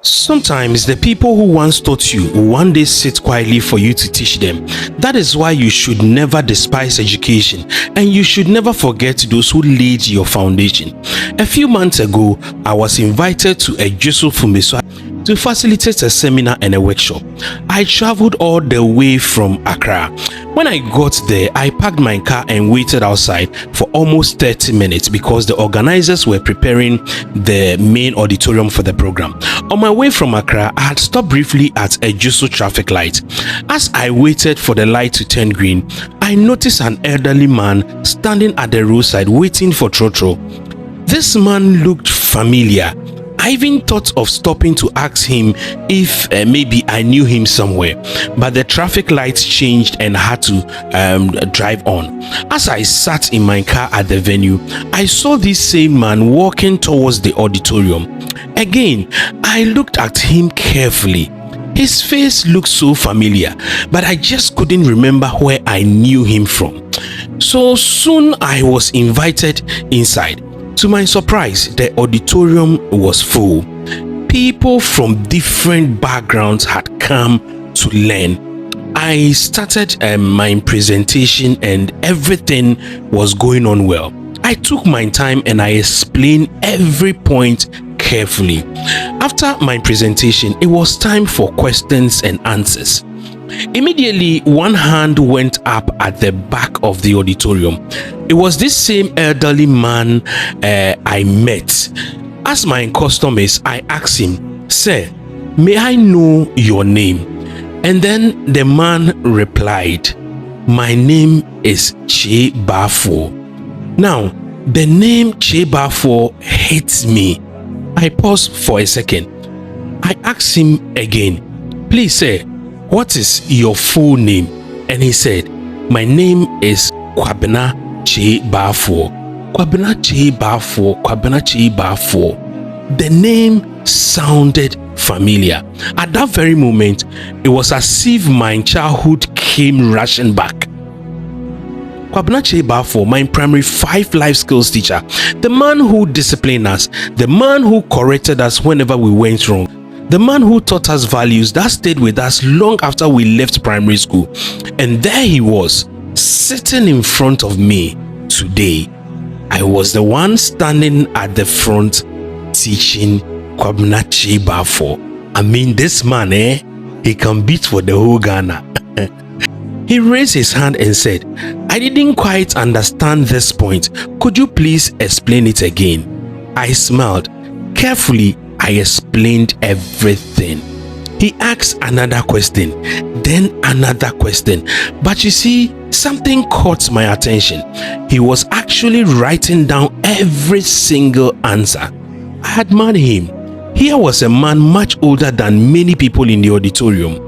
Sometimes the people who once taught you will one day sit quietly for you to teach them. That is why you should never despise education, and you should never forget those who laid your foundation. A few months ago, I was invited to Ejisu Fumesua to facilitate a seminar and a workshop. I traveled all the way from Accra. When I got there, I parked my car and waited outside for almost 30 minutes because the organizers were preparing the main auditorium for the program. On my way from Accra, I had stopped briefly at Ejisu traffic light. As I waited for the light to turn green, I noticed an elderly man standing at the roadside waiting for Trotro. This man looked familiar. I even thought of stopping to ask him if maybe I knew him somewhere, but the traffic lights changed and I had to drive on. As I sat in my car at the venue, I saw this same man walking towards the auditorium. Again, I looked at him carefully. His face looked so familiar, but I just couldn't remember where I knew him from. So soon I was invited inside. To my surprise, the auditorium was full. People from different backgrounds had come to learn. I started my presentation and everything was going on well. I took my time and I explained every point carefully. After my presentation, it was time for questions and answers. Immediately, one hand went up at the back of the auditorium. It was this same elderly man I met. As my custom is, I asked him, "Sir, may I know your name?" And then the man replied, "My name is Che Bafo." Now, the name Che Bafo hits me. I paused for a second. I asked him again, "Please, sir, what is your full name?" And he said, "My name is Kwabena Che Bafo." Kwabena Che Bafo, Kwabena Che Bafo. The name sounded familiar. At that very moment, it was as if my childhood came rushing back. Kwabena Che Bafo, my primary 5 life skills teacher, the man who disciplined us, the man who corrected us whenever we went wrong, the man who taught us values that stayed with us long after we left primary school. And there he was, sitting in front of me today. I was the one standing at the front teaching Kwabena Che Bafo. I mean, this man, he can beat for the whole Ghana. He raised his hand and said, "I didn't quite understand this point. Could you please explain it again?" I smiled. Carefully, I explained everything. He asked another question, then another question. But you see, something caught my attention. He was actually writing down every single answer. I admired him. Here was a man much older than many people in the auditorium,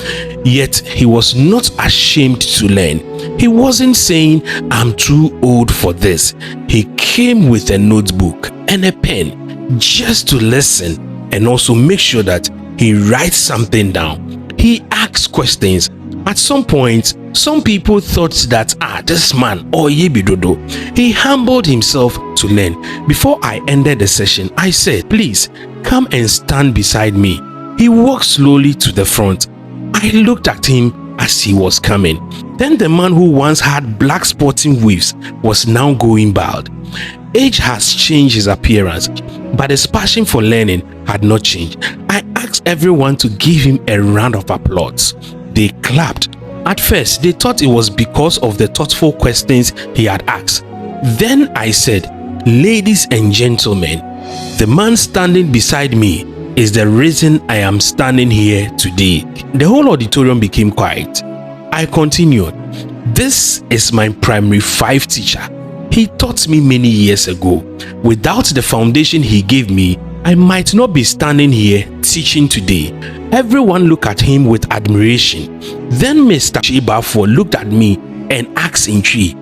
yet he was not ashamed to learn. He wasn't saying, "I'm too old for this." He came with a notebook and a pen just to listen and also make sure that he writes something down. He asks questions. At some point, some people thought that, this man, yebidodo. He humbled himself to learn. Before I ended the session, I said, "Please, come and stand beside me." He walked slowly to the front. I looked at him as he was coming. Then the man who once had black sporting waves was now going bald. Age has changed his appearance, but his passion for learning had not changed. I asked everyone to give him a round of applause. They clapped. At first, they thought it was because of the thoughtful questions he had asked. Then I said, "Ladies and gentlemen, the man standing beside me is the reason I am standing here today." The whole auditorium became quiet. I continued, "This is my primary 5 teacher. He taught me many years ago. Without the foundation he gave me, I might not be standing here teaching today." Everyone looked at him with admiration. Then Mr. Che Bafo looked at me and asked in Twi,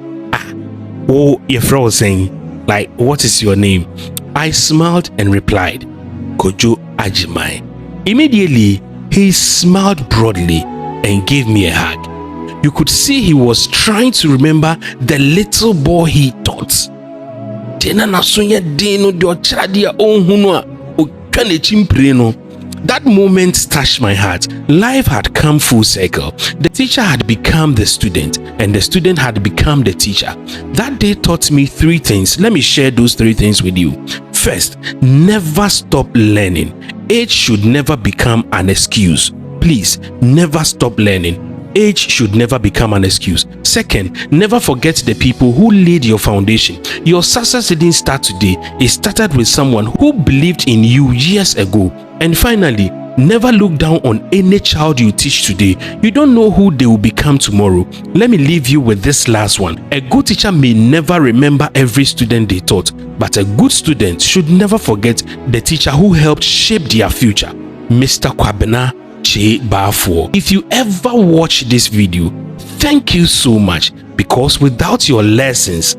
your friend was saying, like, "What is your name?" I smiled and replied, "Kojo Ajimai." Immediately, he smiled broadly and gave me a hug. You could see he was trying to remember the little boy he taught. That moment touched my heart. Life had come full circle. The teacher had become the student, and the student had become the teacher. That day taught me 3 things. Let me share those 3 things with you. First, never stop learning. Age should never become an excuse. Please, never stop learning. Age should never become an excuse. Second, never forget the people who laid your foundation. Your success didn't start today. It started with someone who believed in you years ago. And finally, never look down on any child you teach today. You don't know who they will become tomorrow. Let me leave you with this last one. A good teacher may never remember every student they taught, but a good student should never forget the teacher who helped shape their future. Mr. Kwabena Bafo. If you ever watch this video, thank you so much, because without your lessons,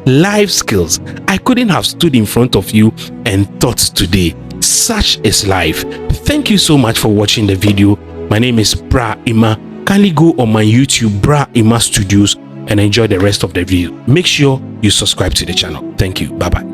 life skills, I couldn't have stood in front of you and taught today. Such is life. Thank you so much for watching the video. My name is Bra Ima. Kindly go on my YouTube, Bra Ima Studios, and enjoy the rest of the video. Make sure you subscribe to the channel. Thank you. Bye bye.